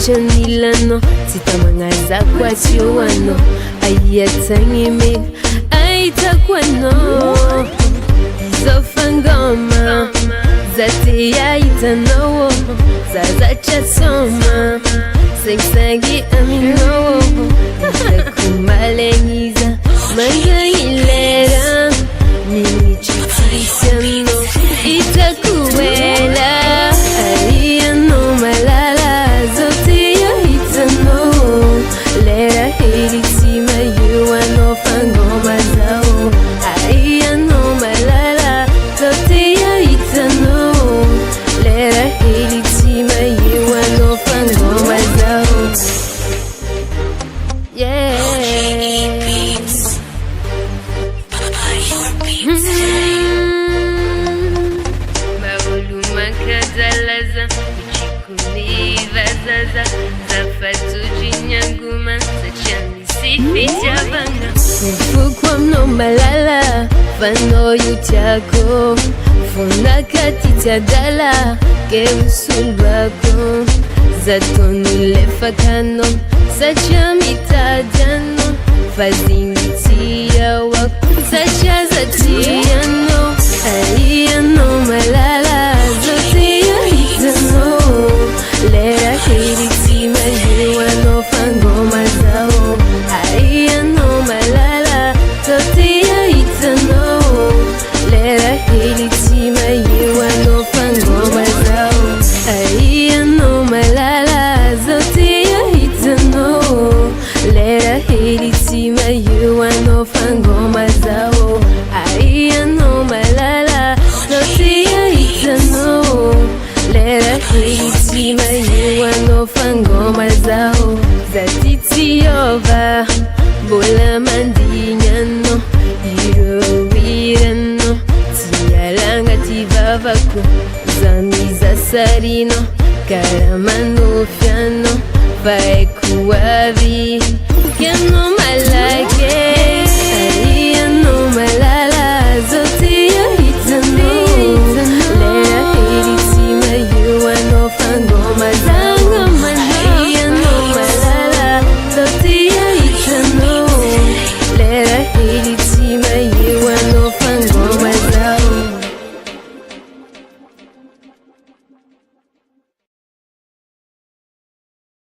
chanilano sitamang'aza kwachiwano ayatangime aitakwano zofangoma zateyaitanowo zazachatoma sengsangi aminowo itakumalengiza mangailera minichitisiano itakuwela aliyano malala zoteya itano lera heritima yuwano fangoma zao aliyano malala zoteya itano lera heritima yuwano fangoma zao. Yeah. Makadalaza uchikumivazaza zafatujinyanguma sachanisifichavanga ufukwa mnomalala fano yuchako funa katitadala keusulbako zatonulefakano sachamitadano fazinitiyawa sachazatiyano aliyano malala zoteya itano lera heritima yuwano fangoma zao aliyano malala zoteya itano lera heritima yuwano fangoma zao aliyano malala zoteya itano lera heritima yuwano fangoma zao aliyano malala zoteya itano lera heritima yuwano fangoma zao zatitiyova bola mandinyano irowirano tiyalanga tivavako zamiza sarino karamanofyano vaekuwavi keno malaki